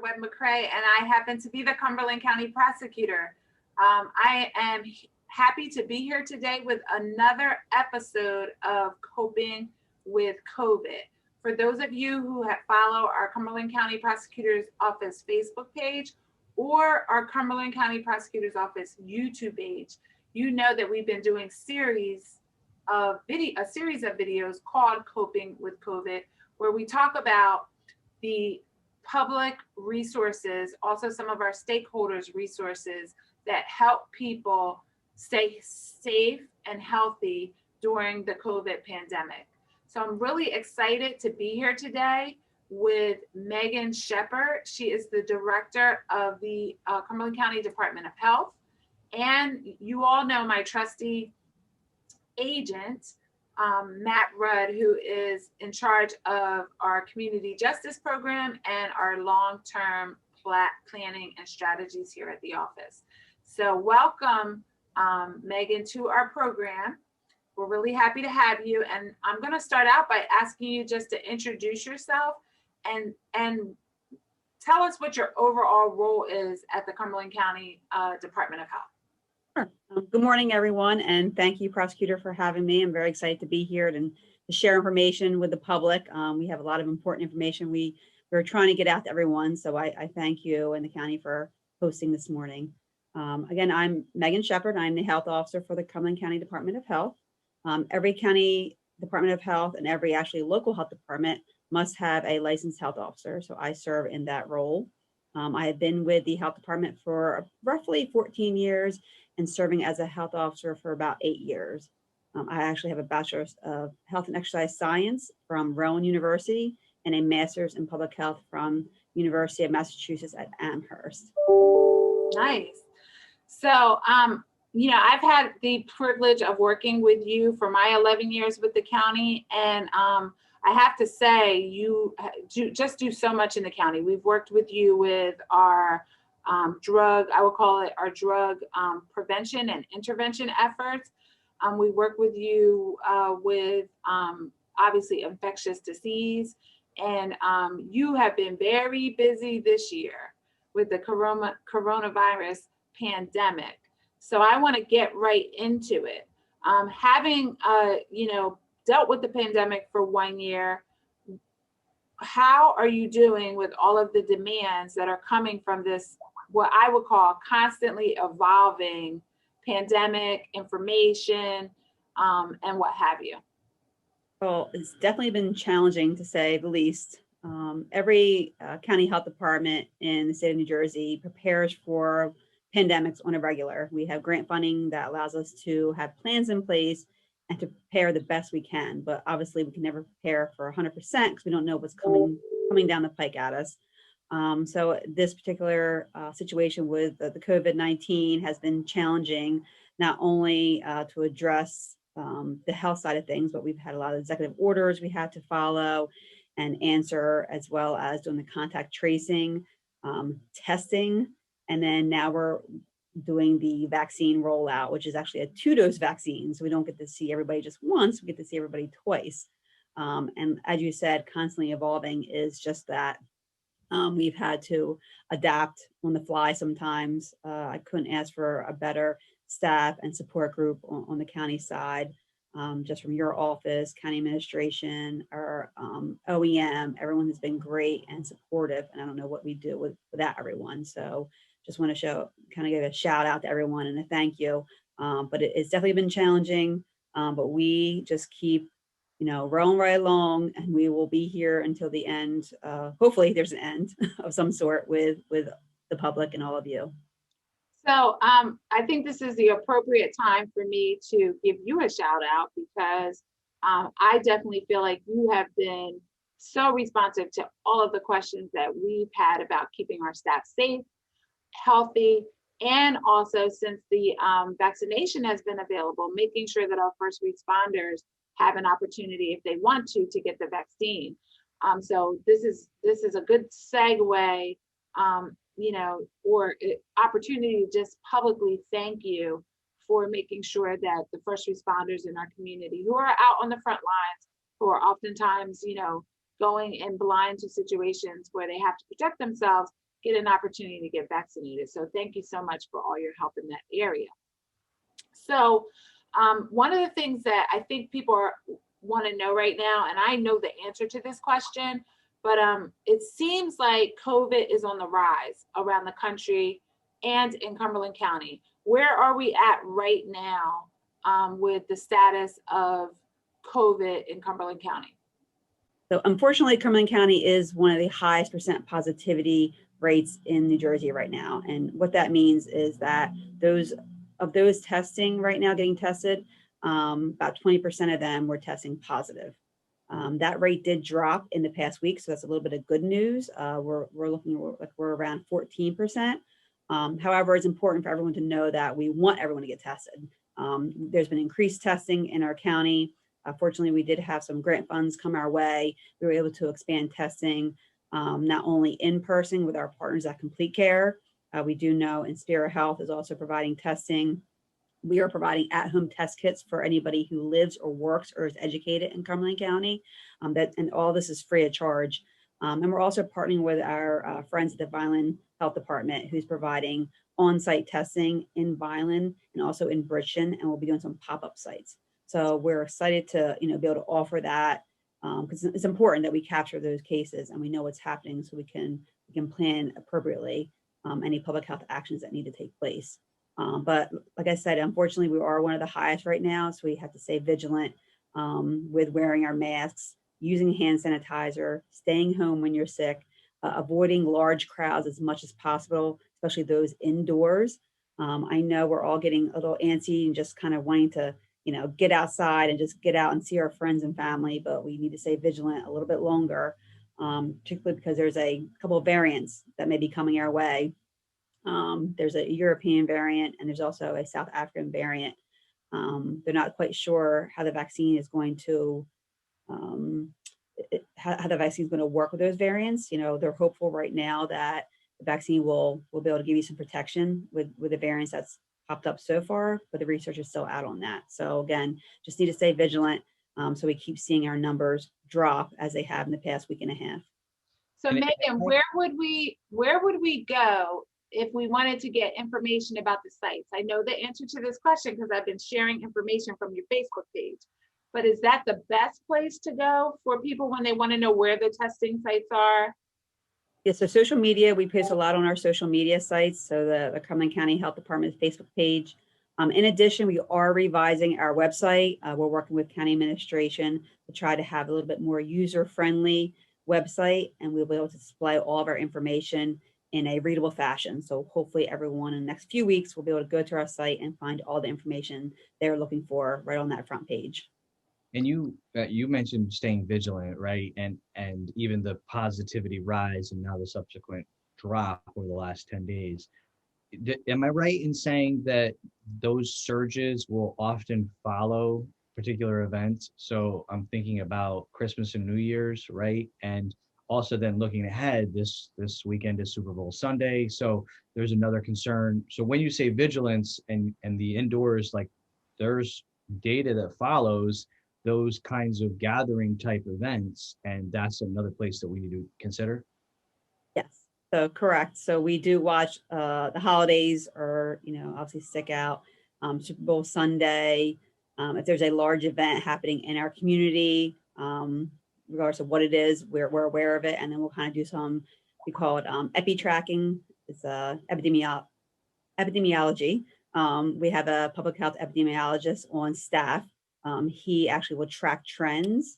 Webb McCrae, and I happen to be the Cumberland County prosecutor. I am happy to be here today with another episode of Coping with COVID. For those of you who follow our Cumberland County Prosecutor's Office Facebook page or our Cumberland County Prosecutor's Office YouTube page, you know that we've been doing a series of videos called Coping with COVID, where we talk about the public resources, also some of our stakeholders' resources that help people stay safe and healthy during the COVID pandemic. So I'm really excited to be here today with Megan Sheppard. She is the director of the Cumberland County Department of Health. And you all know my trusty agent, Matt Rudd, who is in charge of our community justice program and our long-term planning and strategies here at the office. So welcome, Megan, to our program. We're really happy to have you. And I'm going to start out by asking you just to introduce yourself and tell us what your overall role is at the Cumberland County Department of Health. Sure. Good morning, everyone, and thank you, prosecutor, for having me. I'm very excited to be here and to share information with the public. We have a lot of important information we're trying to get out to everyone, so I thank you and the county for hosting this morning. Again, I'm Megan Sheppard. I'm the health officer for the Cumberland County Department of Health. Every county Department of Health and every actually local health department must have a licensed health officer, so I serve in that role. I have been with the health department for roughly 14 years and serving as a health officer for about 8 years. I actually have a bachelor's of health and exercise science from Rowan University and a master's in public health from University of Massachusetts at Amherst. Nice. So, I've had the privilege of working with you for my 11 years with the county, and I have to say, you do so much in the county. We've worked with you with our drug prevention and intervention efforts. We work with you with obviously infectious disease, and you have been very busy this year with the coronavirus pandemic. So I want to get right into it. Having dealt with the pandemic for 1 year, how are you doing with all of the demands that are coming from this, what I would call constantly evolving pandemic information, and what have you? Well, it's definitely been challenging to say the least. Every county health department in the state of New Jersey prepares for pandemics on a regular. We have grant funding that allows us to have plans in place and to prepare the best we can. But obviously we can never prepare for 100% because we don't know what's coming down the pike at us. So this particular situation with the COVID-19 has been challenging, not only to address the health side of things, but we've had a lot of executive orders we had to follow and answer, as well as doing the contact tracing, testing, and then now we're doing the vaccine rollout, which is actually a 2-dose vaccine. So we don't get to see everybody just once, we get to see everybody twice. And as you said, constantly evolving is just that. We've had to adapt on the fly sometimes. I couldn't ask for a better staff and support group on the county side, just from your office, county administration, or OEM. Everyone has been great and supportive, and I don't know what we do without everyone. So just want to give a shout out to everyone and a thank you. But it's definitely been challenging, but we just keep rolling right along, and we will be here until the end. Hopefully there's an end of some sort with the public and all of you. So I think this is the appropriate time for me to give you a shout out, because I definitely feel like you have been so responsive to all of the questions that we've had about keeping our staff safe, healthy, and also, since the vaccination has been available, making sure that our first responders have an opportunity, if they want to get the vaccine. So this is a good segue, or opportunity to just publicly thank you for making sure that the first responders in our community who are out on the front lines, who are oftentimes, going in blind to situations where they have to protect themselves, get an opportunity to get vaccinated. So thank you so much for all your help in that area. So one of the things that I think people want to know right now, and I know the answer to this question, but it seems like COVID is on the rise around the country and in Cumberland County. Where are we at right now with the status of COVID in Cumberland County? So unfortunately, Cumberland County is one of the highest percent positivity rates in New Jersey right now. And what that means is that those testing right now, getting tested, about 20% of them were testing positive. That rate did drop in the past week, so that's a little bit of good news. We're looking like we're around 14%. However, it's important for everyone to know that we want everyone to get tested. There's been increased testing in our county. Fortunately, we did have some grant funds come our way. We were able to expand testing, not only in person with our partners at Complete Care. We do know Inspira Health is also providing testing. We are providing at-home test kits for anybody who lives or works or is educated in Cumberland County. And all this is free of charge. And we're also partnering with our friends at the Vineland Health Department, who's providing on-site testing in Vineland and also in Bridgeton, and we'll be doing some pop-up sites. So we're excited to be able to offer that because it's important that we capture those cases and we know what's happening so we can plan appropriately any public health actions that need to take place. But like I said, unfortunately, we are one of the highest right now, so we have to stay vigilant with wearing our masks, using hand sanitizer, staying home when you're sick, avoiding large crowds as much as possible, especially those indoors. I know we're all getting a little antsy and just kind of wanting to get outside and just get out and see our friends and family, but we need to stay vigilant a little bit longer, particularly because there's a couple of variants that may be coming our way. There's a European variant and there's also a South African variant. They're not quite sure how the vaccine is going to how the vaccine is going to work with those variants. They're hopeful right now that the vaccine will be able to give you some protection with the variants that's popped up so far, but the research is still out on that. So again, just need to stay vigilant so we keep seeing our numbers drop as they have in the past week and a half. So Megan, where would we go if we wanted to get information about the sites? I know the answer to this question because I've been sharing information from your Facebook page, but is that the best place to go for people when they want to know where the testing sites are? Yeah, so social media, we post a lot on our social media sites. So the Cumberland County Health Department Facebook page. In addition, we are revising our website. We're working with county administration to try to have a little bit more user-friendly website, and we'll be able to display all of our information in a readable fashion. So hopefully everyone in the next few weeks will be able to go to our site and find all the information they're looking for right on that front page. And you mentioned staying vigilant, right? And even the positivity rise and now the subsequent drop over the last 10 days. Am I right in saying that those surges will often follow particular events? So I'm thinking about Christmas and New Year's, right? And also then looking ahead, this weekend is Super Bowl Sunday. So there's another concern. So when you say vigilance and the indoors, like there's data that follows those kinds of gathering type events, and that's another place that we need to consider. Yes, so correct. So we do watch the holidays, or obviously stick out Super Bowl Sunday. If there's a large event happening in our community, regardless of what it is, we're aware of it, and then we'll kind of do some, we call it epi tracking. It's epidemiology. We have a public health epidemiologist on staff. He actually will track trends.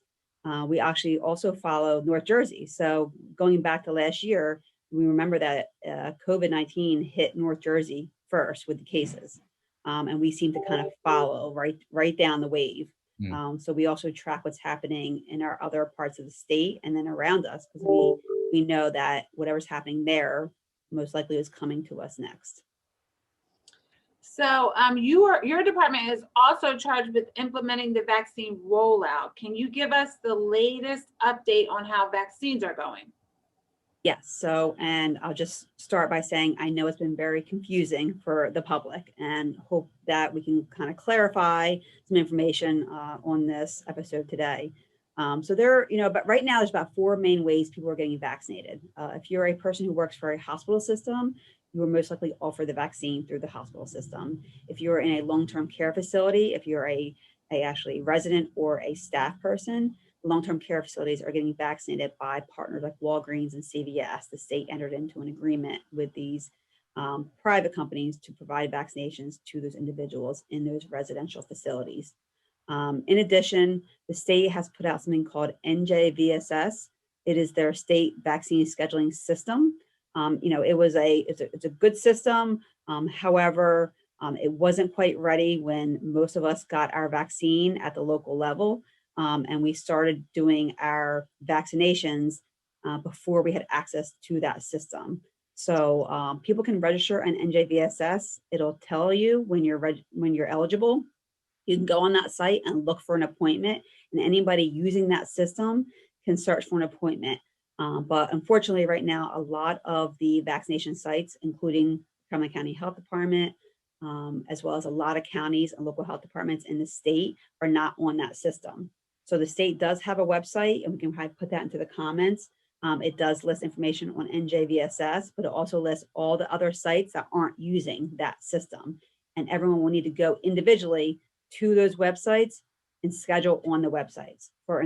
We actually also follow North Jersey. So going back to last year, we remember that COVID-19 hit North Jersey first with the cases. And we seem to kind of follow right down the wave. So we also track what's happening in our other parts of the state and then around us, because we know that whatever's happening there most likely is coming to us next. So your department is also charged with implementing the vaccine rollout. Can you give us the latest update on how vaccines are going? Yes. So, and I'll just start by saying, I know it's been very confusing for the public, and hope that we can kind of clarify some information on this episode today. So there, but right now there's about 4 main ways people are getting vaccinated. If you're a person who works for a hospital system, you are most likely offered the vaccine through the hospital system. If you're in a long-term care facility, if you're a actually resident or a staff person, long-term care facilities are getting vaccinated by partners like Walgreens and CVS. The state entered into an agreement with these private companies to provide vaccinations to those individuals in those residential facilities. In addition, the state has put out something called NJVSS. It is their state vaccine scheduling system. It's a good system. However, it wasn't quite ready when most of us got our vaccine at the local level. And we started doing our vaccinations before we had access to that system. So people can register on NJVSS. It'll tell you when you're eligible. You can go on that site and look for an appointment, and anybody using that system can search for an appointment. But unfortunately, right now, a lot of the vaccination sites, including Cumberland County Health Department, as well as a lot of counties and local health departments in the state, are not on that system. So the state does have a website, and we can probably put that into the comments. It does list information on NJVSS, but it also lists all the other sites that aren't using that system. And everyone will need to go individually to those websites and schedule on the websites. For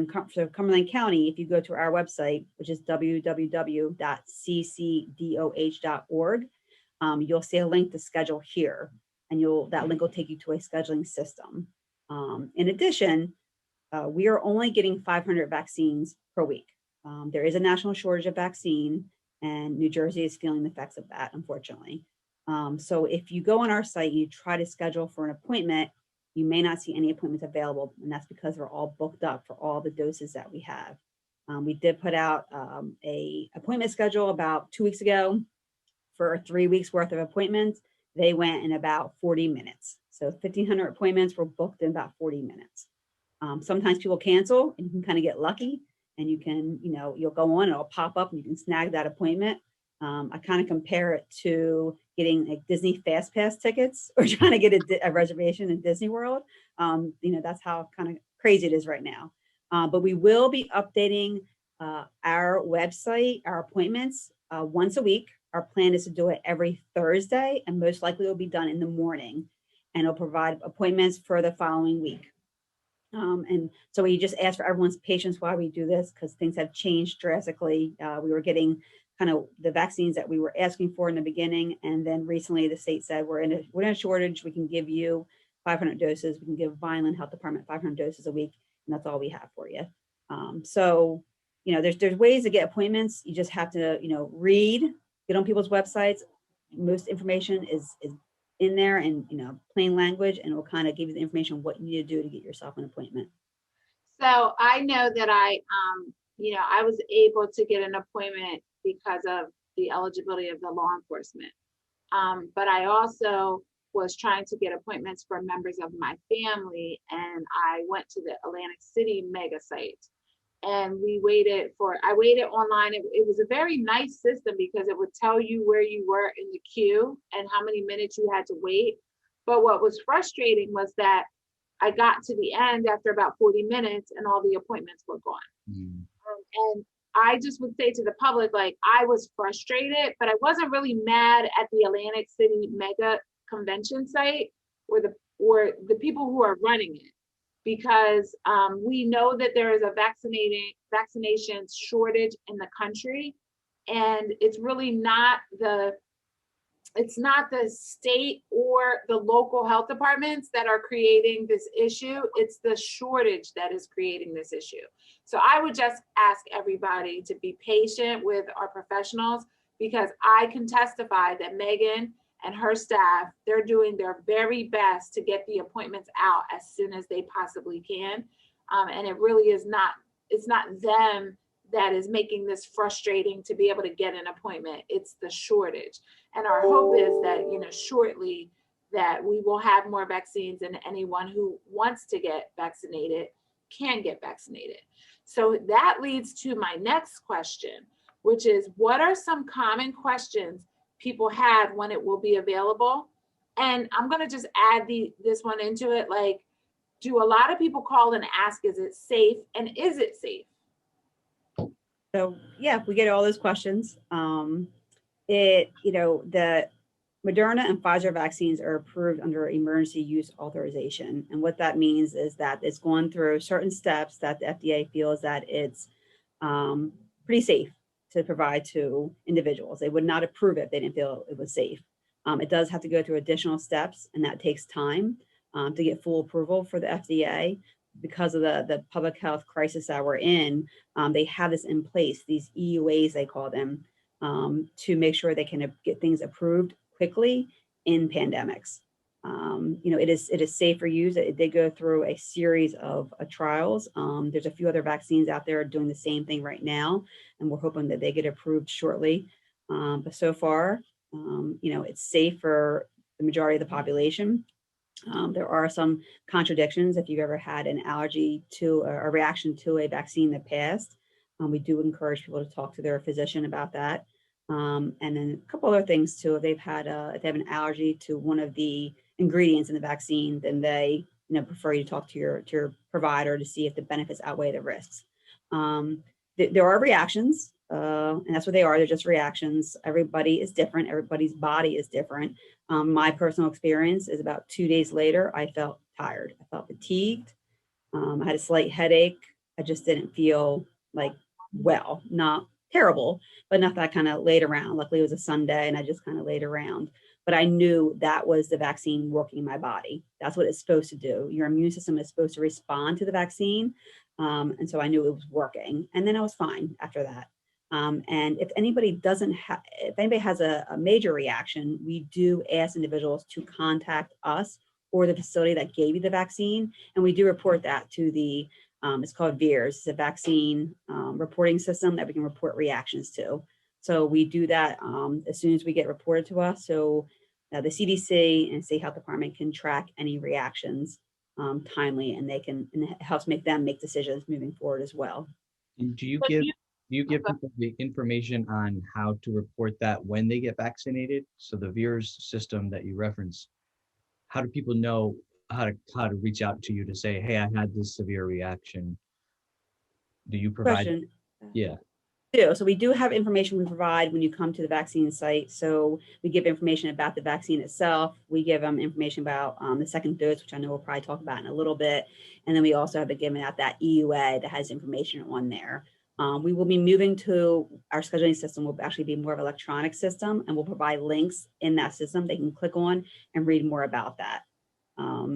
Cumberland County, if you go to our website, which is www.ccdoh.org, you'll see a link to schedule here, and that link will take you to a scheduling system. In addition, we are only getting 500 vaccines per week. There is a national shortage of vaccine, and New Jersey is feeling the effects of that, unfortunately. So if you go on our site and you try to schedule for an appointment, you may not see any appointments available, and that's because they're all booked up for all the doses that we have. We did put out a appointment schedule about 2 weeks ago for 3 weeks worth of appointments. They went in about 40 minutes. So 1,500 appointments were booked in about 40 minutes. Sometimes people cancel, and you can kind of get lucky, and you can, you'll go on and it'll pop up and you can snag that appointment. I kind of compare it to getting like Disney Fast Pass tickets or trying to get a reservation in Disney World. That's how kind of crazy it is right now. But we will be updating our website, our appointments once a week. Our plan is to do it every Thursday, and most likely it will be done in the morning, and it'll provide appointments for the following week. And so we just ask for everyone's patience while we do this, because things have changed drastically. We were getting kind of the vaccines that we were asking for in the beginning, and then recently the state said we're in a shortage. We can give you 500 doses. We can give Vineland Health Department 500 doses a week, and that's all we have for you. So there's ways to get appointments. You just have to read, get on people's websites. Most information is in there in plain language, and it will kind of give you the information what you need to do to get yourself an appointment. So I know that I was able to get an appointment because of the eligibility of the law enforcement. But I also was trying to get appointments for members of my family, and I went to the Atlantic City mega site, and I waited online. It was a very nice system because it would tell you where you were in the queue and how many minutes you had to wait. But what was frustrating was that I got to the end after about 40 minutes and all the appointments were gone. And I just would say to the public, like, I was frustrated, but I wasn't really mad at the Atlantic City mega convention site or the people who are running it, because we know that there is a vaccination shortage in the country, and it's really not the state or the local health departments that are creating this issue. It's the shortage that is creating this issue. So I would just ask everybody to be patient with our professionals, because I can testify that Megan and her staff, they're doing their very best to get the appointments out as soon as they possibly can. And it really is it's not them that is making this frustrating to be able to get an appointment. It's the shortage. And our hope is that, shortly that we will have more vaccines, and anyone who wants to get vaccinated can get vaccinated. So that leads to my next question, which is, what are some common questions people have when it will be available? And I'm going to just add this one into it. Like, do a lot of people call and ask, is it safe? And is it safe? So yeah, we get all those questions. The Moderna and Pfizer vaccines are approved under emergency use authorization. And what that means is that it's gone through certain steps that the FDA feels that it's pretty safe to provide to individuals. They would not approve it if they didn't feel it was safe. It does have to go through additional steps, and that takes time to get full approval for the FDA. Because of the public health crisis that we're in, they have this in place, these EUAs, they call them, to make sure they can get things approved quickly in pandemics. It is safe for use. It did go through a series of trials. There's a few other vaccines out there doing the same thing right now, and we're hoping that they get approved shortly. But so far, it's safe for the majority of the population. There are some contradictions. If you've ever had an allergy to a reaction to a vaccine in the past, we do encourage people to talk to their physician about that. And then a couple other things too. If they have an allergy to one of the ingredients in the vaccine, then they prefer you to talk to your provider to see if the benefits outweigh the risks. There are reactions, and that's what they are. They're just reactions. Everybody is different. Everybody's body is different. My personal experience is about 2 days later, I felt tired. I felt fatigued. I had a slight headache. I just didn't feel well, not terrible, but enough that I kind of laid around. Luckily, it was a Sunday and I just kind of laid around. But I knew that was the vaccine working in my body. That's what it's supposed to do. Your immune system is supposed to respond to the vaccine. And so I knew it was working. And then I was fine after that. And if anybody has a major reaction, we do ask individuals to contact us or the facility that gave you the vaccine. And we do report that to the, it's called VAERS, it's a vaccine reporting system that we can report reactions to. So we do that as soon as we get reported to us. So the CDC and State Health Department can track any reactions timely, and it helps them make decisions moving forward as well. And do you give people the information on how to report that when they get vaccinated? So the VAERS system that you referenced, how do people know how to reach out to you to say, hey, I had this severe reaction? Do you provide? Question. Yeah. So we do have information we provide when you come to the vaccine site. So we give information about the vaccine itself. We give them information about the second dose, which I know we'll probably talk about in a little bit. And then we also have given out that EUA that has information on there. We will be moving to our scheduling system will actually be more of an electronic system, and we'll provide links in that system they can click on and read more about that.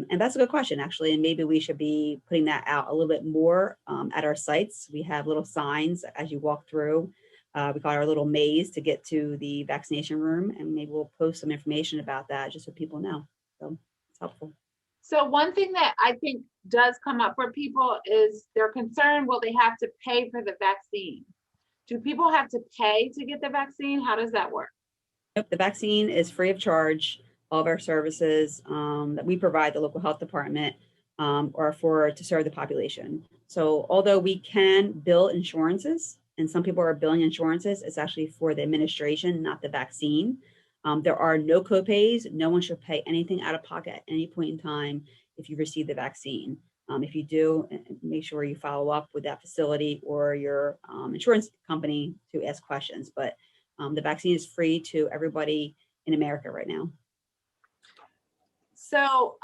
And that's a good question, actually. And maybe we should be putting that out a little bit more at our sites. We have little signs as you walk through. We call it our little maze to get to the vaccination room. And maybe we'll post some information about that just so people know. So it's helpful. So one thing that I think does come up for people is they're concerned, will they have to pay for the vaccine? Do people have to pay to get the vaccine? How does that work? Nope, the vaccine is free of charge. All of our services that we provide the local health department are to serve the population. So although we can bill insurances, and some people are billing insurances, it's actually for the administration, not the vaccine. There are no copays. No one should pay anything out of pocket at any point in time if you receive the vaccine. If you do, make sure you follow up with that facility or your insurance company to ask questions. But the vaccine is free to everybody in America right now. So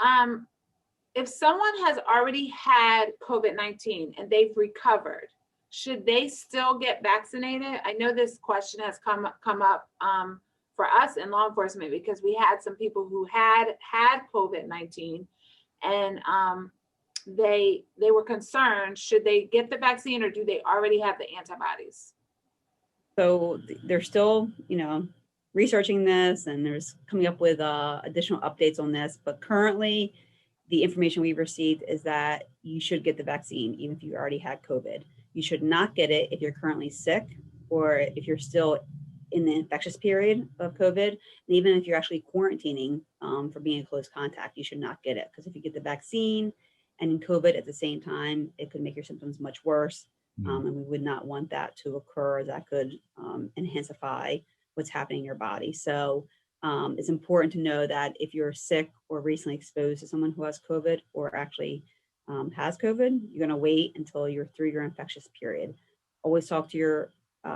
if someone has already had COVID-19 and they've recovered, should they still get vaccinated? I know this question has come up for us in law enforcement because we had some people who had COVID-19 and they were concerned, should they get the vaccine or do they already have the antibodies? So they're still, researching this, and there's coming up with additional updates on this. But currently, the information we've received is that you should get the vaccine, even if you already had COVID. You should not get it if you're currently sick or if you're still in the infectious period of COVID. And even if you're actually quarantining for being in close contact, you should not get it. Because if you get the vaccine and COVID at the same time, it could make your symptoms much worse. And we would not want that to occur. That could intensify what's happening in your body. So it's important to know that if you're sick or recently exposed to someone who has COVID or actually has COVID, you're going to wait until you're through your infectious period. Always talk to your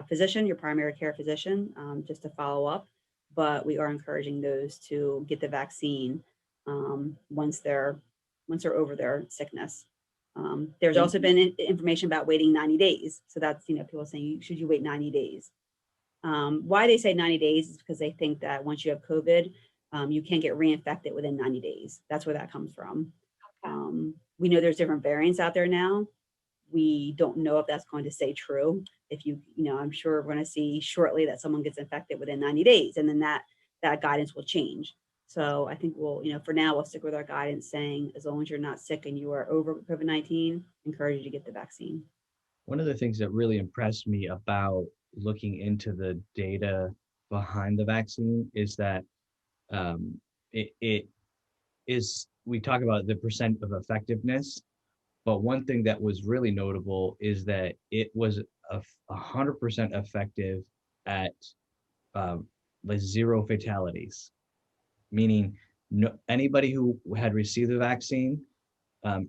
physician, your primary care physician, just to follow up. But we are encouraging those to get the vaccine once they're over their sickness. There's also been information about waiting 90 days. So that's, people saying, should you wait 90 days? Why they say 90 days is because they think that once you have COVID, you can't get reinfected within 90 days. That's where that comes from. We know there's different variants out there now. We don't know if that's going to stay true. If I'm sure we're going to see shortly that someone gets infected within 90 days, and then that guidance will change. So I think we'll, for now, we'll stick with our guidance saying, as long as you're not sick and you are over COVID-19, encourage you to get the vaccine. One of the things that really impressed me about looking into the data behind the vaccine is that it is, we talk about the percent of effectiveness, but one thing that was really notable is that it was 100% effective at like 0 fatalities, meaning anybody who had received the vaccine,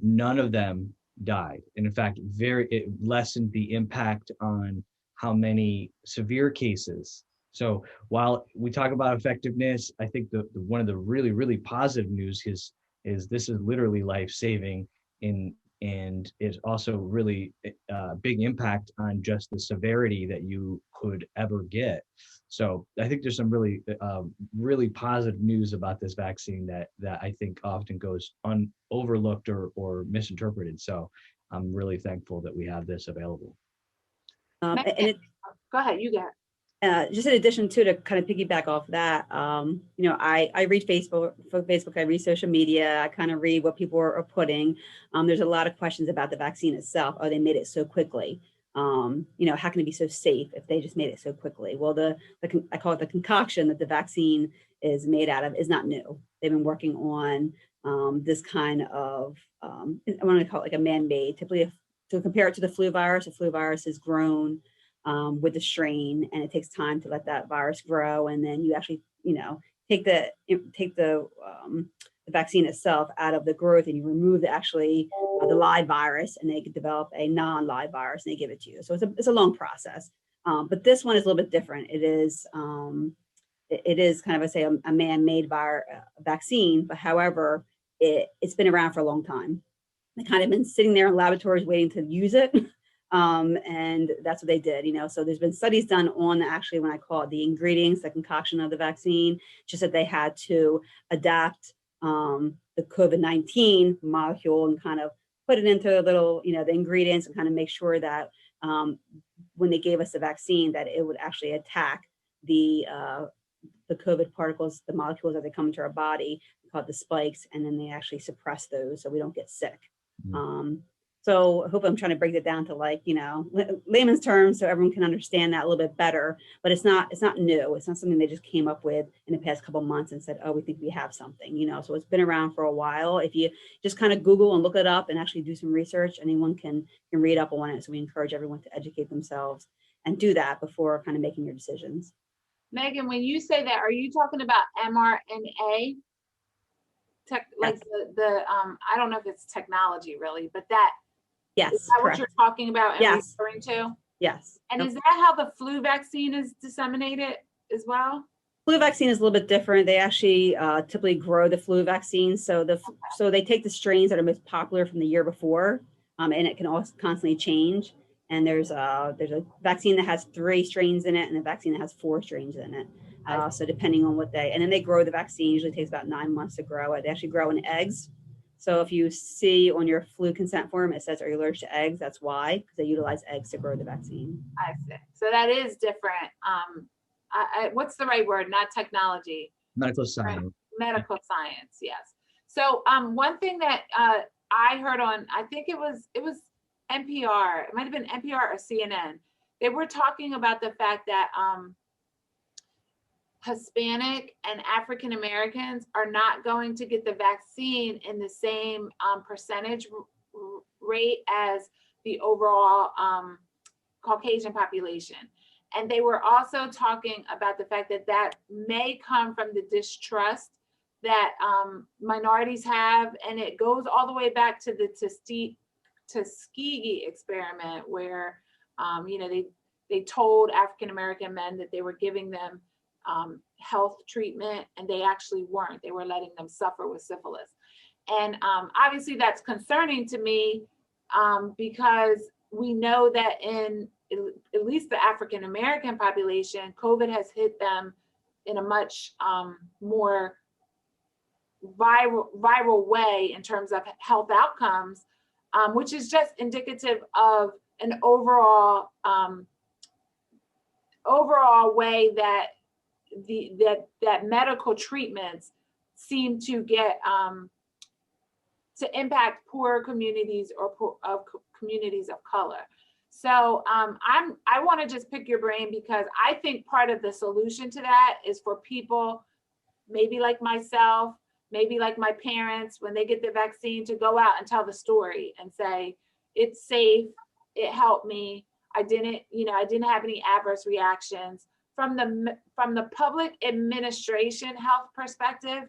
none of them died. And in fact, it lessened the impact on how many severe cases. So while we talk about effectiveness, I think the one of the really, really positive news is this is literally life-saving, and it's also really big impact on just the severity that you could ever get. So I think there's some really, really positive news about this vaccine that I think often goes overlooked or misinterpreted. So I'm really thankful that we have this available. Go ahead, you got it. Just in addition to kind of piggyback off that, I read Facebook, I read social media, I kind of read what people are putting. There's a lot of questions about the vaccine itself. Oh, they made it so quickly. How can it be so safe if they just made it so quickly? Well, I call it the concoction that the vaccine is made out of is not new. They've been working on this kind of, I want to call it like a man-made, typically to compare it to the flu virus has grown with the strain, and it takes time to let that virus grow. And then you actually, take the vaccine itself out of the growth, and you remove the live virus, and they could develop a non-live virus, and they give it to you. So it's a long process. But this one is a little bit different. It is kind of a man-made vaccine, but however, it's been around for a long time. They kind of been sitting there in laboratories waiting to use it. And that's what they did, so there's been studies done on actually, when I call it the ingredients, the concoction of the vaccine, just that they had to adapt the COVID-19 molecule and kind of put it into a little, the ingredients, and kind of make sure that when they gave us the vaccine, that it would actually attack the COVID particles, the molecules that they come into our body, called the spikes, and then they actually suppress those so we don't get sick. So I hope I'm trying to break it down to layman's terms so everyone can understand that a little bit better. But it's not new. It's not something they just came up with in the past couple of months and said, oh, we think we have something, so it's been around for a while. If you just kind of Google and look it up and actually do some research, anyone can read up on it. So we encourage everyone to educate themselves and do that before kind of making your decisions. Megan, when you say that, are you talking about mRNA? Like I don't know if it's technology really, but that. Yes, is that correct. what you're talking about and yes. referring to? Yes. And is that how the flu vaccine is disseminated as well? Flu vaccine is a little bit different. They actually typically grow the flu vaccine. So they take the strains that are most popular from the year before, and it can also constantly change. And there's a vaccine that has 3 strains in it, and a vaccine that has 4 strains in it. So depending on and then they grow the vaccine. Usually takes about 9 months to grow it. They actually grow in eggs. So if you see on your flu consent form, it says, are you allergic to eggs? That's why, because they utilize eggs to grow the vaccine. I see. So that is different. What's the right word? Not technology. Medical science. Right. Medical science, yes. So one thing that I heard on, I think it was NPR, it might have been NPR or CNN. They were talking about the fact that Hispanic and African Americans are not going to get the vaccine in the same percentage rate as the overall Caucasian population. And they were also talking about the fact that may come from the distrust that minorities have, and it goes all the way back to the Tuskegee experiment, where they told African American men that they were giving them health treatment, and they actually weren't. They were letting them suffer with syphilis. And obviously that's concerning to me, because we know that in at least the African American population, COVID has hit them in a much more viral way in terms of health outcomes, which is just indicative of an overall way that that medical treatments seem to get to impact poorer communities or communities of color. So I want to just pick your brain, because I think part of the solution to that is for people, maybe like myself, maybe like my parents, when they get the vaccine, to go out and tell the story and say, it's safe, it helped me, I didn't have any adverse reactions. From the public administration health perspective,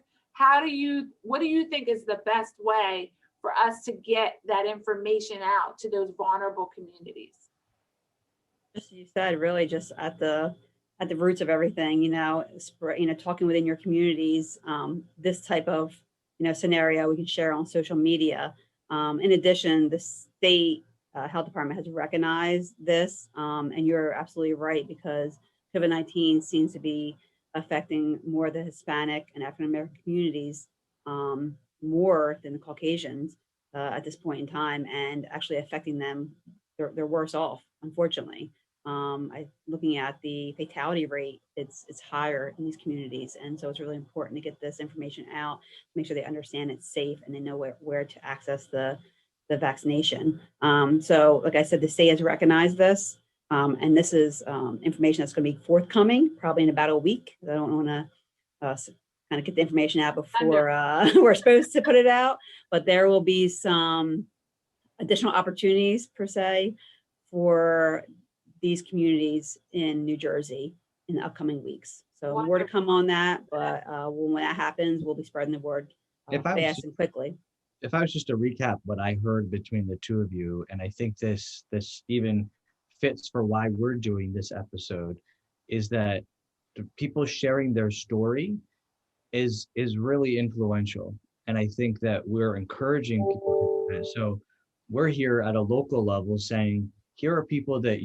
what do you think is the best way for us to get that information out to those vulnerable communities? As you said, really just at the roots of everything, talking within your communities, this type of, scenario we can share on social media. In addition, the state health department has recognized this, and you're absolutely right, because COVID-19 seems to be affecting more the Hispanic and African American communities more than the Caucasians at this point in time, and actually affecting them. They're worse off, unfortunately. Looking at the fatality rate, it's higher in these communities, and so it's really important to get this information out, make sure they understand it's safe and they know where to access the vaccination. So, like I said, the state has recognized this. And this is information that's going to be forthcoming probably in about a week. I don't want to kind of get the information out before we're supposed to put it out, but there will be some additional opportunities per se for these communities in New Jersey in the upcoming weeks. So more to come on that, but when that happens, we'll be spreading the word fast and quickly. If I was just to recap what I heard between the two of you, and I think this even fits for why we're doing this episode, is that people sharing their story is really influential. And I think that we're encouraging people to do that. So we're here at a local level saying, here are people that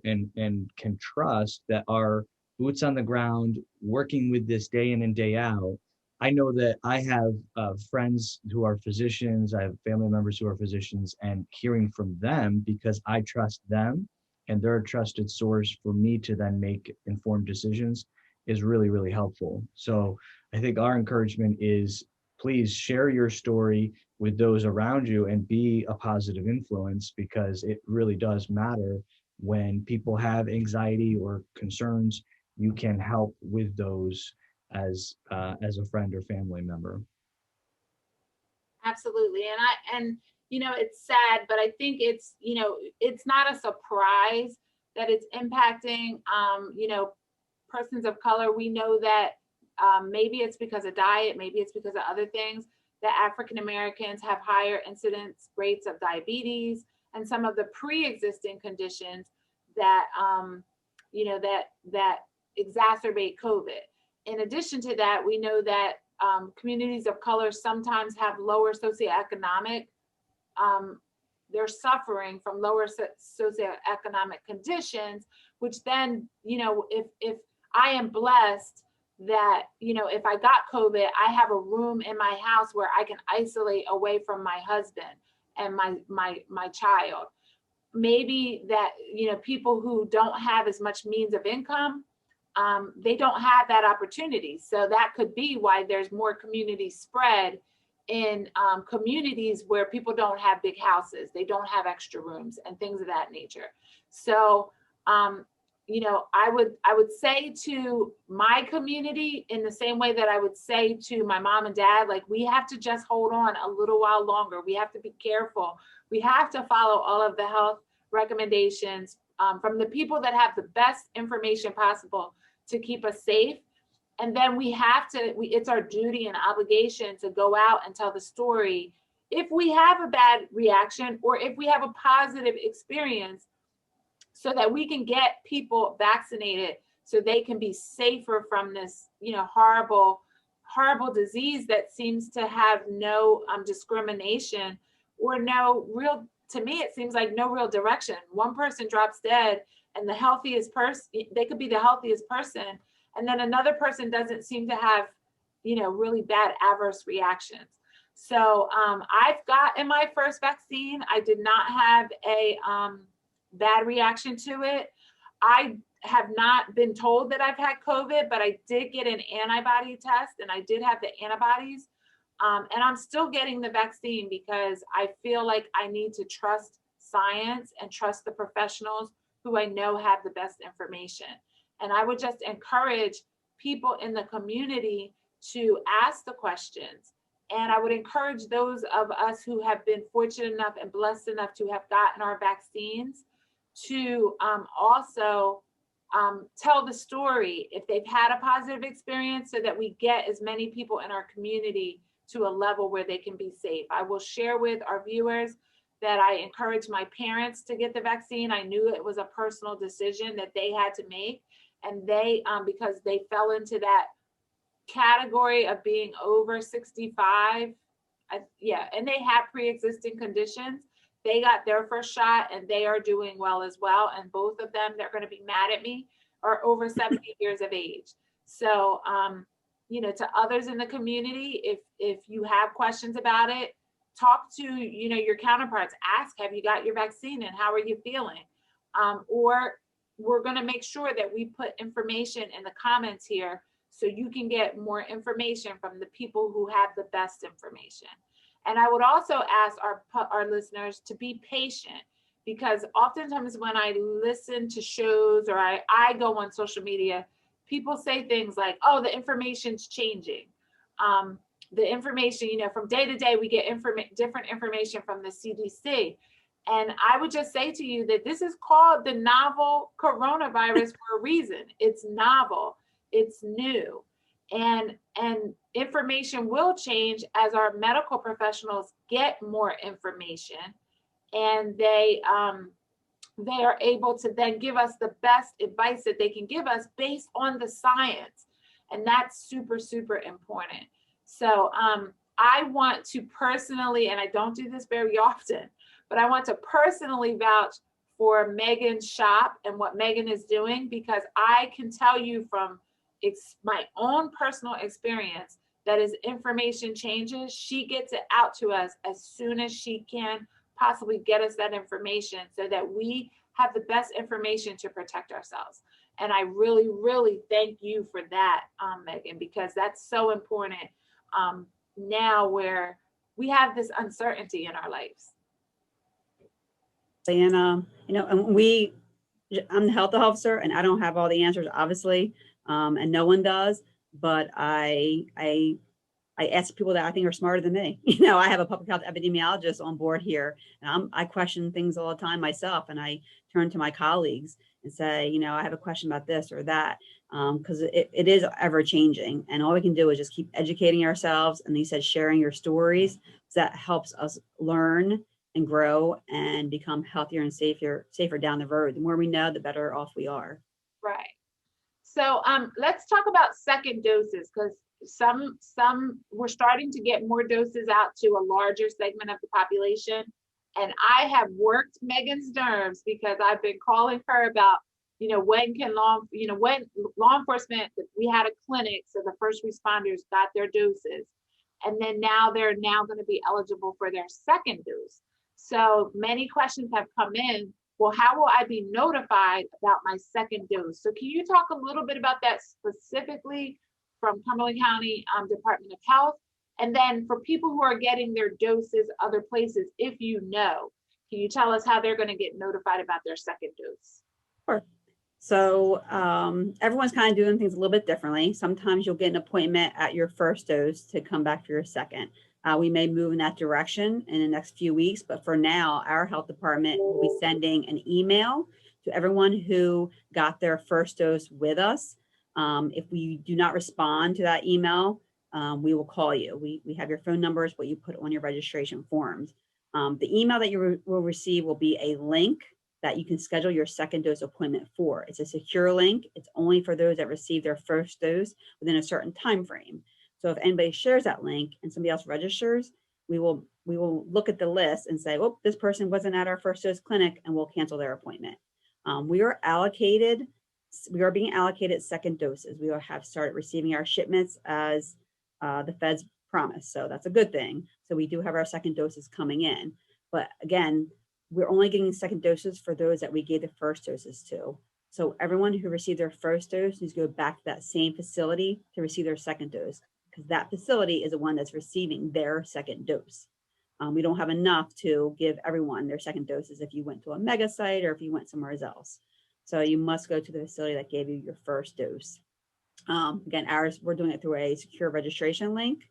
and can trust, that are boots on the ground, working with this day in and day out. I know that I have friends who are physicians, I have family members who are physicians, and hearing from them, because I trust them and they're a trusted source for me to then make informed decisions, is really, really helpful. So I think our encouragement is, please share your story with those around you and be a positive influence, because it really does matter when people have anxiety or concerns. You can help with those as a friend or family member. Absolutely. And it's sad, but I think it's not a surprise that it's impacting persons of color. We know that maybe it's because of diet, maybe it's because of other things, that African Americans have higher incidence rates of diabetes and some of the pre-existing conditions that that exacerbate COVID. In addition to that, we know that communities of color sometimes have lower socioeconomic, they're suffering from lower socioeconomic conditions, which then, if I am blessed that, if I got COVID, I have a room in my house where I can isolate away from my husband and my child. Maybe that, people who don't have as much means of income, they don't have that opportunity. So that could be why there's more community spread in communities where people don't have big houses, they don't have extra rooms and things of that nature. So, I would say to my community, in the same way that I would say to my mom and dad, like, we have to just hold on a little while longer. We have to be careful. We have to follow all of the health recommendations from the people that have the best information possible to keep us safe. And then it's our duty and obligation to go out and tell the story if we have a bad reaction or if we have a positive experience, so that we can get people vaccinated so they can be safer from this, horrible disease that seems to have no discrimination or to me, it seems like no real direction. One person drops dead and the healthiest person, they could be the healthiest person. And then another person doesn't seem to have, really bad adverse reactions. So I've gotten my first vaccine. I did not have a bad reaction to it. I have not been told that I've had COVID, but I did get an antibody test and I did have the antibodies. And I'm still getting the vaccine because I feel like I need to trust science and trust the professionals who I know have the best information. And I would just encourage people in the community to ask the questions. And I would encourage those of us who have been fortunate enough and blessed enough to have gotten our vaccines to also tell the story if they've had a positive experience, so that we get as many people in our community to a level where they can be safe. I will share with our viewers that I encourage my parents to get the vaccine. I knew it was a personal decision that they had to make. And they, because they fell into that category of being over 65, and they have pre-existing conditions. They got their first shot and they are doing well as well. And both of them, they're going to be mad at me, are over 70 years of age. So, to others in the community, if you have questions about it, talk to, your counterparts, ask, have you got your vaccine and how are you feeling? Or we're going to make sure that we put information in the comments here so you can get more information from the people who have the best information. And I would also ask our listeners to be patient, because oftentimes when I listen to shows or I go on social media, people say things like, oh, the information's changing. The information, from day to day, we get different information from the CDC. And I would just say to you that this is called the novel coronavirus for a reason. It's novel, it's new. And information will change as our medical professionals get more information, and they are able to then give us the best advice that they can give us based on the science. And that's super, super important. So I want to personally, and I don't do this very often, but I want to personally vouch for Megan's shop and what Megan is doing, because I can tell you from my own personal experience that as information changes, she gets it out to us as soon as she can possibly get us that information, so that we have the best information to protect ourselves. And I really, really thank you for that, Megan, because that's so important now where we have this uncertainty in our lives. And, I'm the health officer and I don't have all the answers, obviously, and no one does, but I ask people that I think are smarter than me. I have a public health epidemiologist on board here, and I question things all the time myself. And I turn to my colleagues and say, I have a question about this or that, because it is ever changing. And all we can do is just keep educating ourselves. And you said sharing your stories, so that helps us learn and grow and become healthier and safer down the road. The more we know, the better off we are. Right. So let's talk about second doses, because some we're starting to get more doses out to a larger segment of the population. And I have worked Megan's nerves, because I've been calling her about, when law enforcement, we had a clinic, so the first responders got their doses. And then now they're going to be eligible for their second dose. So many questions have come in. Well, how will I be notified about my second dose? So can you talk a little bit about that specifically from Cumberland County Department of Health? And then for people who are getting their doses other places, if you know, can you tell us how they're going to get notified about their second dose? Sure. So everyone's kind of doing things a little bit differently. Sometimes you'll get an appointment at your first dose to come back for your second. We may move in that direction in the next few weeks, but for now, our health department will be sending an email to everyone who got their first dose with us. If we do not respond to that email, we will call you. We have your phone numbers, what you put on your registration forms. The email that you will receive will be a link that you can schedule your second dose appointment for. It's a secure link. It's only for those that receive their first dose within a certain time frame. So if anybody shares that link and somebody else registers, we will look at the list and say, oh, this person wasn't at our first dose clinic, and we'll cancel their appointment. We are being allocated second doses. We will have started receiving our shipments as the feds promised. So that's a good thing. So we do have our second doses coming in. But again, we're only getting second doses for those that we gave the first doses to. So everyone who received their first dose needs to go back to that same facility to receive their second dose, because that facility is the one that's receiving their second dose. We don't have enough to give everyone their second doses if you went to a mega site or if you went somewhere else. So you must go to the facility that gave you your first dose. Again, we're doing it through a secure registration link.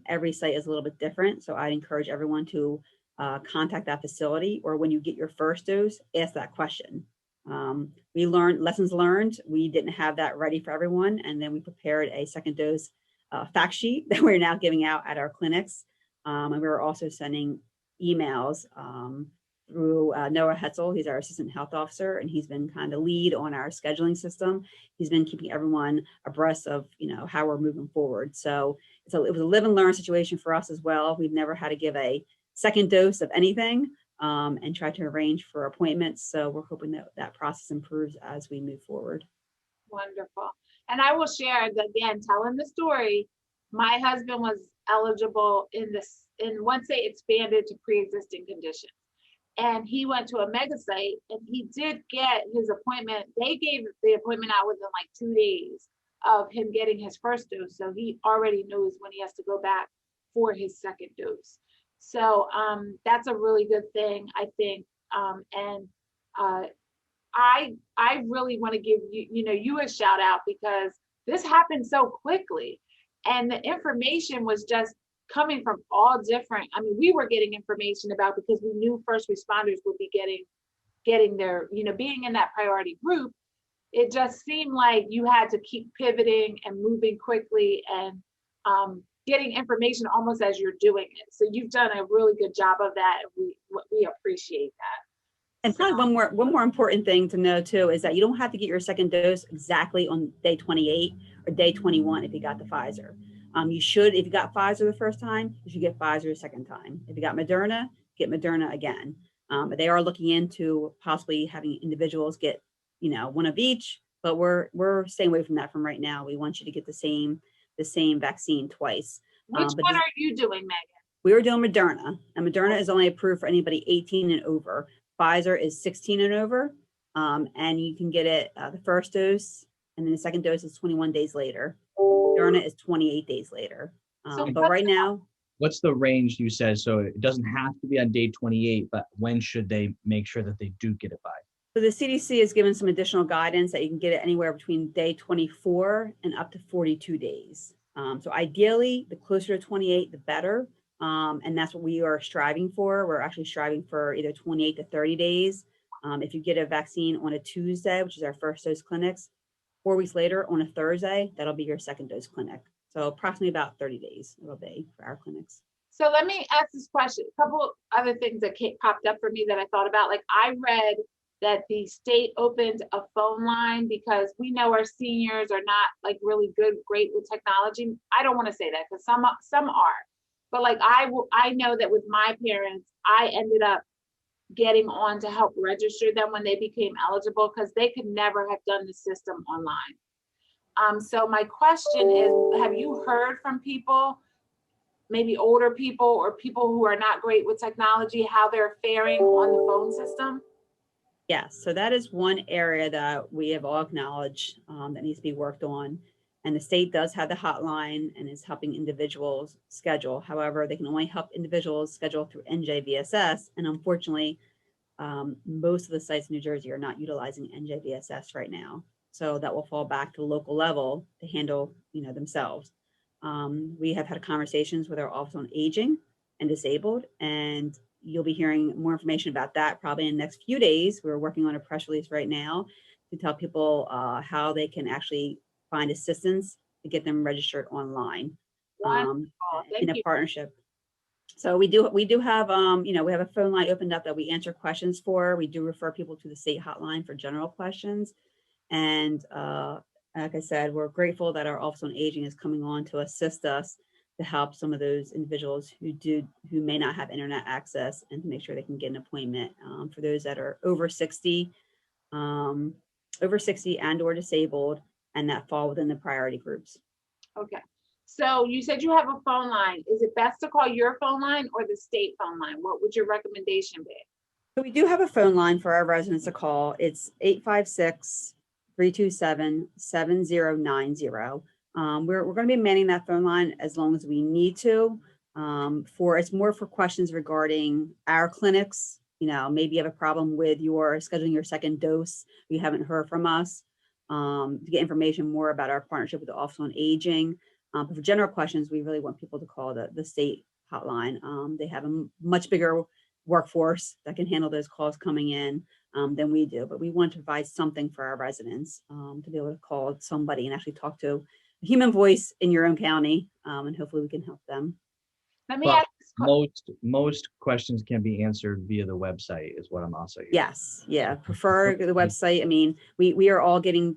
Every site is a little bit different. So I'd encourage everyone to contact that facility, or when you get your first dose, ask that question. We learned lessons learned. We didn't have that ready for everyone. And then we prepared a second dose fact sheet that we're now giving out at our clinics. And we were also sending emails through Noah Hetzel. He's our assistant health officer, and he's been kind of lead on our scheduling system. He's been keeping everyone abreast of, how we're moving forward. So it was a live and learn situation for us as well. We've never had to give a second dose of anything and try to arrange for appointments. So we're hoping that process improves as we move forward. Wonderful. And I will share that, again, telling the story, my husband was eligible once they expanded to pre-existing conditions. And he went to a mega site and he did get his appointment. They gave the appointment out within like 2 days of him getting his first dose. So he already knows when he has to go back for his second dose. So that's a really good thing, I think. I really want to give you a shout out, because this happened so quickly, and the information was just coming from all different. I mean, we were getting information about, because we knew first responders would be getting their, being in that priority group. It just seemed like you had to keep pivoting and moving quickly and getting information almost as you're doing it. So you've done a really good job of that, and we appreciate that. And probably one more important thing to know too is that you don't have to get your second dose exactly on day 28 or day 21 if you got the Pfizer. You should, if you got Pfizer the first time, you should get Pfizer the second time. If you got Moderna, get Moderna again. But they are looking into possibly having individuals get, one of each, but we're staying away from that from right now. We want you to get the same vaccine twice. Which one are you doing, Megan? We were doing Moderna, and Moderna is only approved for anybody 18 and over. Pfizer is 16 and over, and you can get it the first dose, and then the second dose is 21 days later. Moderna is 28 days later. But right now, what's the range you said? So it doesn't have to be on day 28, but when should they make sure that they do get it by? So the CDC has given some additional guidance that you can get it anywhere between day 24 and up to 42 days. So ideally, the closer to 28, the better. And that's what we are striving for. We're actually striving for either 28 to 30 days. If you get a vaccine on a Tuesday, which is our first dose clinics, 4 weeks later on a Thursday, that'll be your second dose clinic. So approximately about 30 days it'll be for our clinics. So let me ask this question. A couple other things that popped up for me that I thought about. Like, I read that the state opened a phone line because we know our seniors are not like really great with technology. I don't want to say that, because some are. But like I know that with my parents, I ended up getting on to help register them when they became eligible, because they could never have done the system online. So my question is, have you heard from people, maybe older people or people who are not great with technology, how they're faring on the phone system? Yes, so that is one area that we have all acknowledged that needs to be worked on. And the state does have the hotline and is helping individuals schedule. However, they can only help individuals schedule through NJVSS. And unfortunately, most of the sites in New Jersey are not utilizing NJVSS right now. So that will fall back to the local level to handle, themselves. We have had conversations with our Office on Aging and Disabled, and you'll be hearing more information about that probably in the next few days. We're working on a press release right now to tell people how they can actually find assistance to get them registered online Wonderful. in Thank a you. partnership. So we do have, we have a phone line opened up that we answer questions for. We do refer people to the state hotline for general questions. And like I said, we're grateful that our Office on Aging is coming on to assist us to help some of those individuals who may not have internet access, and to make sure they can get an appointment for those that are over 60 and or disabled, and that fall within the priority groups. Okay. So you said you have a phone line. Is it best to call your phone line or the state phone line? What would your recommendation be? So we do have a phone line for our residents to call. It's 856-327-7090. We're going to be manning that phone line as long as we need to. It's more for questions regarding our clinics. Maybe you have a problem with scheduling your second dose. You haven't heard from us, to get information more about our partnership with the Office on Aging. But for general questions, we really want people to call the state hotline. They have a much bigger workforce that can handle those calls coming in than we do. But we want to provide something for our residents to be able to call somebody and actually talk to a human voice in your own county, and hopefully we can help them. Let me But ask this most questions can be answered via the website, is what I'm also hearing. Yes, yeah, prefer the website. I mean, we are all getting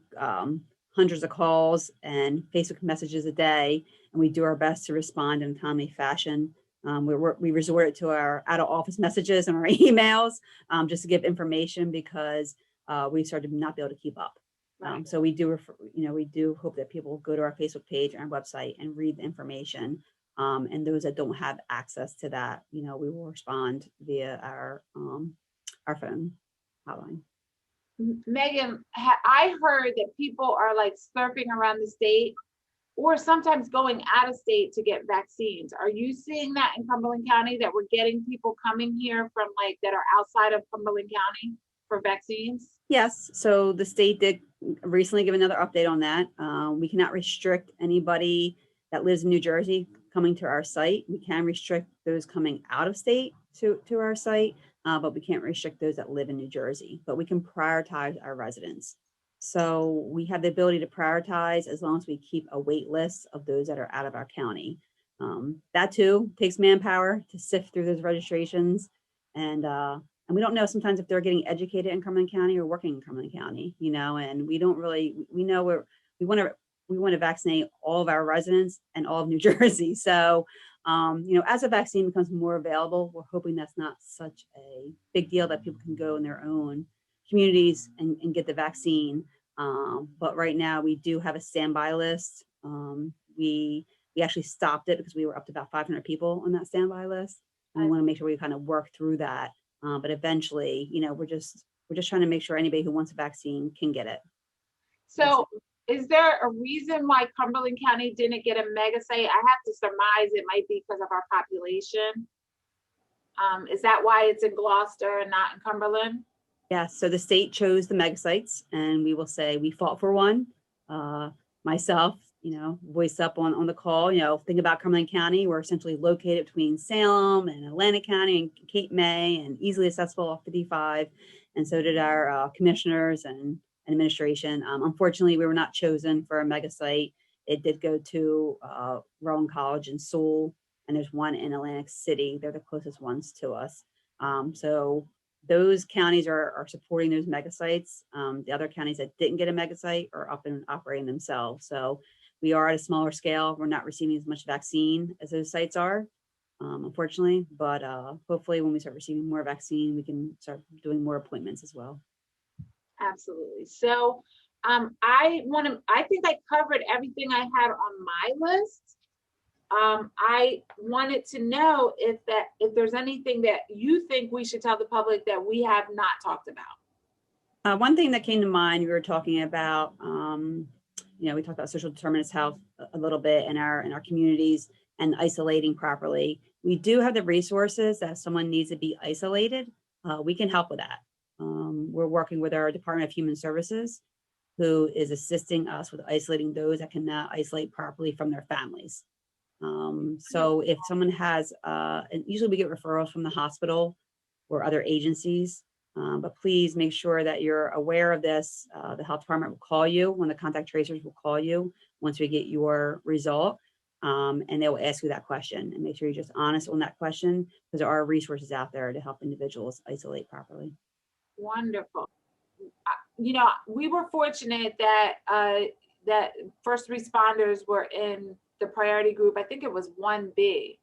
hundreds of calls and Facebook messages a day, and we do our best to respond in a timely fashion. We resort to our out of office messages and our emails just to give information, because we started to not be able to keep up. So we do we do hope that people go to our Facebook page and our website and read the information. And those that don't have access to that, we will respond via our phone hotline. Megan, I heard that people are like surfing around the state or sometimes going out of state to get vaccines. Are you seeing that in Cumberland County, that we're getting people coming here from that are outside of Cumberland County for vaccines? Yes. So the state did recently give another update on that. We cannot restrict anybody that lives in New Jersey coming to our site. We can restrict those coming out of state to our site, but we can't restrict those that live in New Jersey. But we can prioritize our residents. So we have the ability to prioritize as long as we keep a wait list of those that are out of our county. That too takes manpower to sift through those registrations. And we don't know sometimes if they're getting educated in Cumberland County or working in Cumberland County, and we don't really, we know we want to vaccinate all of our residents and all of New Jersey. So, as a vaccine becomes more available, we're hoping that's not such a big deal, that people can go in their own communities and get the vaccine. But right now we do have a standby list. We actually stopped it because we were up to about 500 people on that standby list. And we want to make sure we kind of work through that. But eventually, we're just trying to make sure anybody who wants a vaccine can get it. So is there a reason why Cumberland County didn't get a mega site? I have to surmise it might be because of our population. Is that why it's in Gloucester and not in Cumberland? Yes. So the state chose the mega sites, and we will say we fought for one. Myself, voice up on the call, think about Cumberland County. We're essentially located between Salem and Atlantic County and Cape May, and easily accessible off 55. And so did our commissioners and administration. Unfortunately, we were not chosen for a mega site. It did go to Rowan College in Sewell, and there's one in Atlantic City. They're the closest ones to us. So those counties are supporting those mega sites. The other counties that didn't get a mega site are up and operating themselves. So we are at a smaller scale. We're not receiving as much vaccine as those sites are, unfortunately. But hopefully when we start receiving more vaccine, we can start doing more appointments as well. Absolutely. So I think I covered everything I had on my list. I wanted to know if there's anything that you think we should tell the public that we have not talked about. One thing that came to mind, we were talking about, we talked about social determinants health a little bit in our communities and isolating properly. We do have the resources that if someone needs to be isolated, we can help with that. We're working with our Department of Human Services, who is assisting us with isolating those that cannot isolate properly from their families. So if someone has, and usually we get referrals from the hospital or other agencies, But please make sure that you're aware of this. The health department will call you, when the contact tracers will call you once we get your result. And they will ask you that question, and make sure you're just honest on that question, because there are resources out there to help individuals isolate properly. Wonderful. We were fortunate that that first responders were in the priority group. I think it was 1B.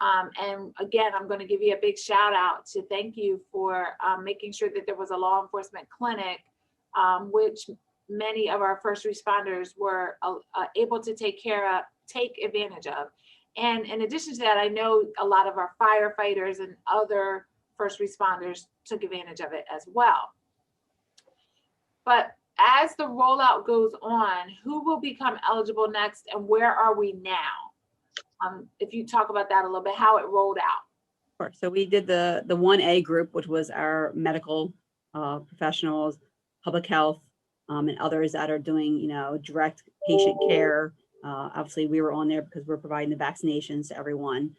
And again, I'm going to give you a big shout out to thank you for making sure that there was a law enforcement clinic, which many of our first responders were able to take advantage of. And in addition to that, I know a lot of our firefighters and other first responders took advantage of it as well. But as the rollout goes on, who will become eligible next, and where are we now? If you talk about that a little bit, how it rolled out. Sure. So we did the 1A group, which was our medical professionals, public health, and others that are doing, direct patient care. Obviously, we were on there because we're providing the vaccinations to everyone,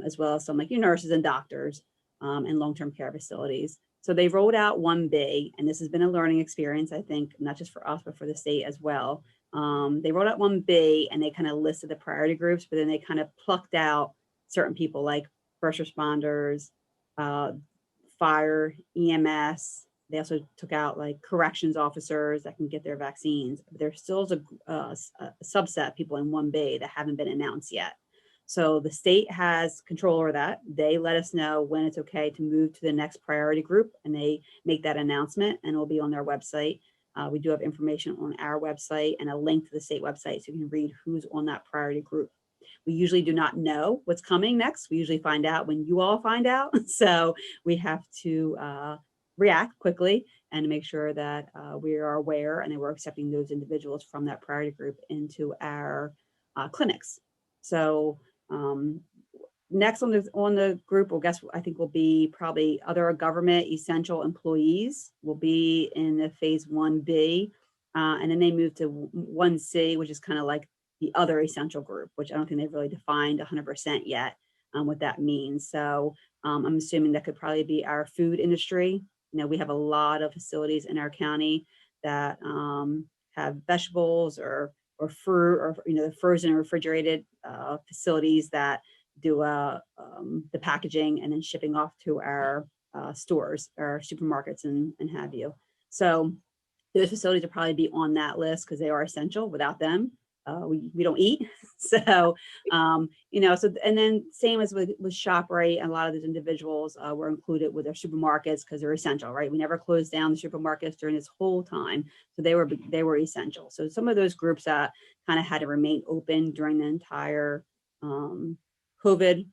as well as some like your nurses and doctors and long-term care facilities. So they rolled out 1B, and this has been a learning experience, I think, not just for us, but for the state as well. They rolled out 1B, and they kind of listed the priority groups, but then they kind of plucked out certain people like first responders, fire, EMS. They also took out like corrections officers that can get their vaccines. But there still is a subset of people in 1B that haven't been announced yet. So the state has control over that. They let us know when it's okay to move to the next priority group, and they make that announcement, and it'll be on their website. We do have information on our website and a link to the state website, so you can read who's on that priority group. We usually do not know what's coming next. We usually find out when you all find out. So we have to react quickly and make sure that we are aware and that we're accepting those individuals from that priority group into our clinics. So next on the group, I think will be probably other government essential employees will be in the phase 1B. And then they move to 1C, which is kind of like the other essential group, which I don't think they've really defined 100% yet what that means. So I'm assuming that could probably be our food industry. We have a lot of facilities in our county that have vegetables or fruit, or the frozen and refrigerated facilities that do the packaging and then shipping off to our stores, our supermarkets and have you. So those facilities will probably be on that list because they are essential. Without them, we don't eat. So, and then same as with ShopRite, a lot of those individuals were included with their supermarkets because they're essential, right? We never closed down the supermarkets during this whole time. So they were essential. So some of those groups that kind of had to remain open during the entire COVID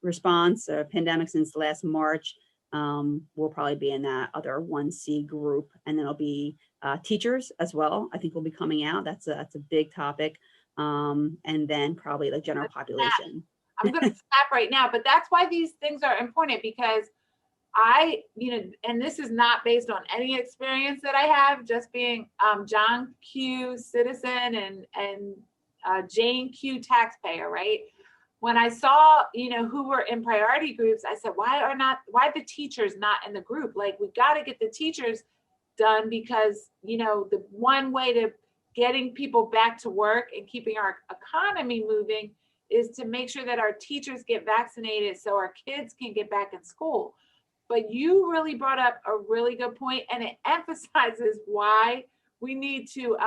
response pandemic since last March will probably be in that other 1C group. And then it'll be teachers as well. I think will be coming out. That's a big topic. And then probably the general population. I'm going to stop right now, but that's why these things are important, because and this is not based on any experience that I have, just being John Q citizen and Jane Q taxpayer, right? When I saw, who were in priority groups, I said, why the teachers not in the group? Like, we got to get the teachers done, because, the one way to getting people back to work and keeping our economy moving is to make sure that our teachers get vaccinated so our kids can get back in school. But you really brought up a really good point, and it emphasizes why we need to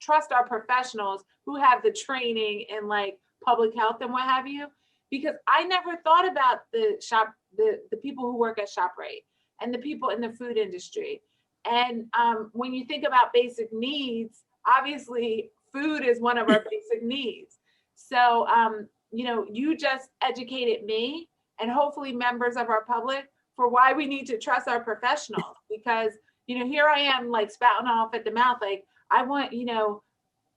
trust our professionals who have the training in like public health and what have you, because I never thought about the people who work at ShopRite and the people in the food industry. And when you think about basic needs, obviously food is one of our basic needs. So, you just educated me and hopefully members of our public for why we need to trust our professionals, because, here I am like spouting off at the mouth. Like, I want,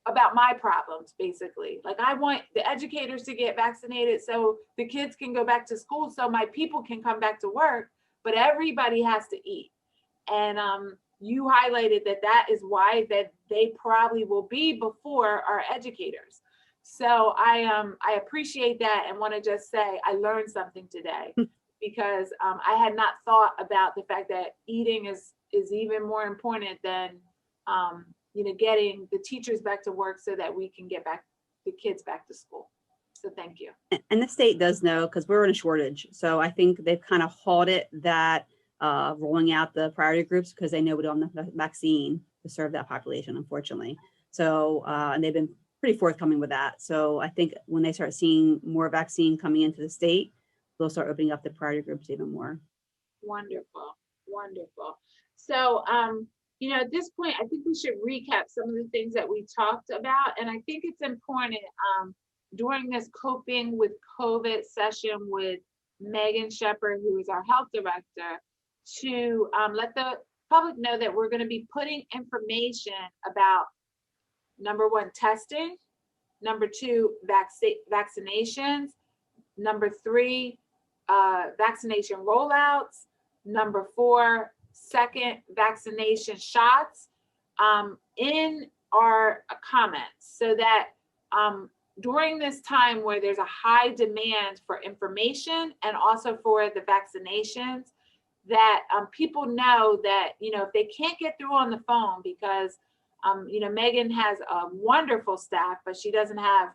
about my problems, basically. Like, I want the educators to get vaccinated so the kids can go back to school, so my people can come back to work, but everybody has to eat. And you highlighted that is why that they probably will be before our educators. So I appreciate that and want to just say I learned something today. because I had not thought about the fact that eating is even more important than getting the teachers back to work so that we can get back the kids back to school. So thank you. And the state does know, because we're in a shortage. So I think they've kind of halted that rolling out the priority groups, because they know we don't have enough vaccine to serve that population, unfortunately. So, and they've been pretty forthcoming with that. So I think when they start seeing more vaccine coming into the state, they'll start opening up the priority groups even more. Wonderful, wonderful. So, at this point, I think we should recap some of the things that we talked about. And I think it's important during this coping with COVID session with Megan Sheppard, who is our health director, to let the public know that we're going to be putting information about, number one, testing, number two, vaccinations, number three, vaccination rollouts, number four, second vaccination shots in our comments, so that during this time where there's a high demand for information and also for the vaccinations, that people know that, if they can't get through on the phone, because, Megan has a wonderful staff, but she doesn't have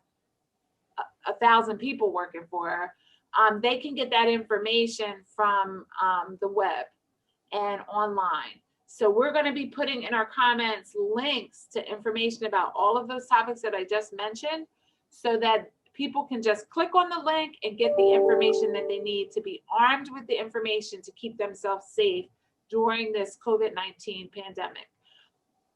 1,000 people working for her. They can get that information from the web and online. So we're going to be putting in our comments links to information about all of those topics that I just mentioned, so that people can just click on the link and get the information that they need to be armed with the information to keep themselves safe during this COVID-19 pandemic.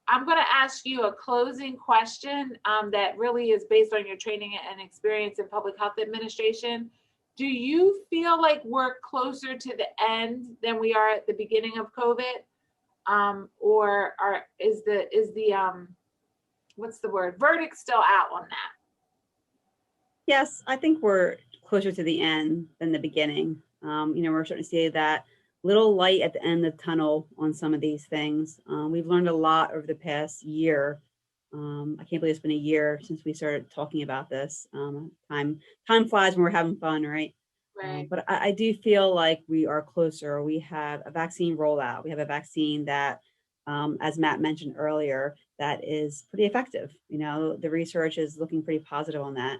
I'm going to ask you a closing question that really is based on your training and experience in public health administration. Do you feel like we're closer to the end than we are at the beginning of COVID? Is the what's the word, verdict still out on that? Yes, I think we're closer to the end than the beginning. We're starting to see that little light at the end of the tunnel on some of these things. We've learned a lot over the past year. I can't believe it's been a year since we started talking about this. Time flies when we're having fun, right? Right. But I do feel like we are closer. We have a vaccine rollout. We have a vaccine that, as Matt mentioned earlier, that is pretty effective. The research is looking pretty positive on that.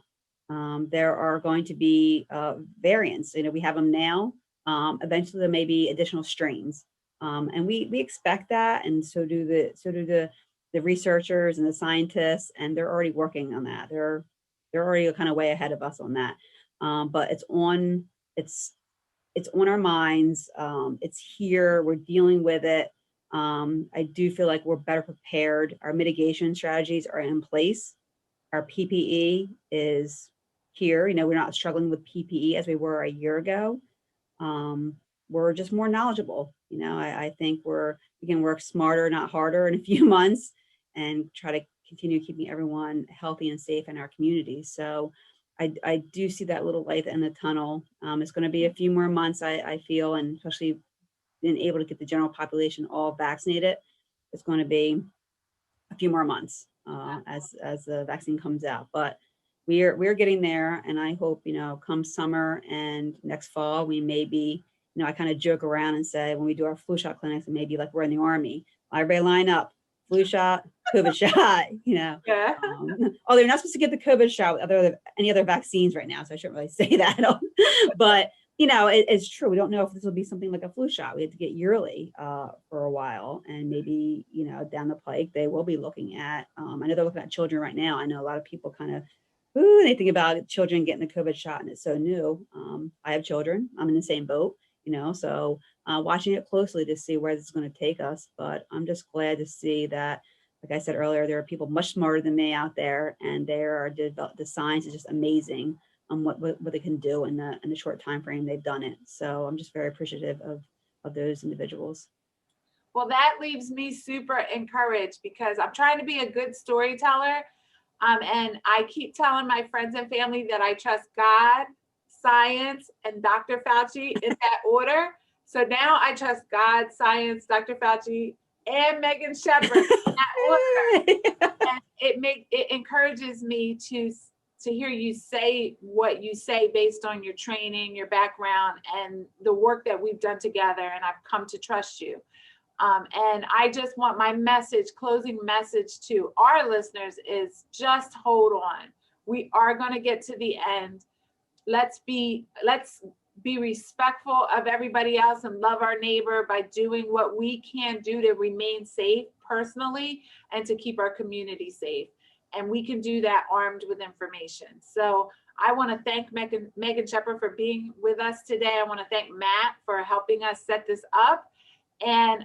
There are going to be variants. We have them now. Eventually, there may be additional strains, and we expect that, and so do the researchers and the scientists, and they're already working on that. They're already kind of way ahead of us on that. But it's on our minds. It's here. We're dealing with it. I do feel like we're better prepared. Our mitigation strategies are in place. Our PPE is here. We're not struggling with PPE as we were a year ago. We're just more knowledgeable. I think we can work smarter, not harder, in a few months, and try to continue keeping everyone healthy and safe in our communities. So I do see that little light in the tunnel. It's going to be a few more months, I feel, and especially being able to get the general population all vaccinated, it's going to be a few more months as the vaccine comes out. But we're getting there, and I hope, come summer and next fall, we may be, I kind of joke around and say, when we do our flu shot clinics, it may be like we're in the Army. Everybody line up, flu shot, COVID shot, Yeah. Although you're not supposed to get the COVID shot with any other vaccines right now, so I shouldn't really say that. But, it's true. We don't know if this will be something like a flu shot. We have to get yearly for a while, and maybe, down the pike, they will be looking at, I know they're looking at children right now. I know a lot of people kind of, they think about children getting the COVID shot, and it's so new. I have children. I'm in the same boat, so watching it closely to see where this is going to take us. But I'm just glad to see that, like I said earlier, there are people much smarter than me out there, and the science is just amazing on what they can do in the short time frame they've done it. So I'm just very appreciative of those individuals. Well, that leaves me super encouraged, because I'm trying to be a good storyteller. And I keep telling my friends and family that I trust God, science, and Dr. Fauci in that order. So now I trust God, science, Dr. Fauci, and Megan Sheppard in that order. And it encourages me to to hear you say what you say based on your training, your background, and the work that we've done together, and I've come to trust you. And I just want my closing message to our listeners is just hold on. We are going to get to the end. Let's be respectful of everybody else and love our neighbor by doing what we can do to remain safe personally and to keep our community safe. And we can do that armed with information. So I want to thank Megan Sheppard for being with us today. I want to thank Matt for helping us set this up, and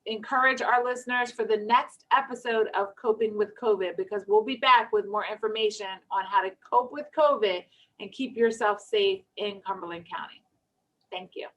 encourage our listeners for the next episode of Coping with COVID, because we'll be back with more information on how to cope with COVID and keep yourself safe in Cumberland County. Thank you.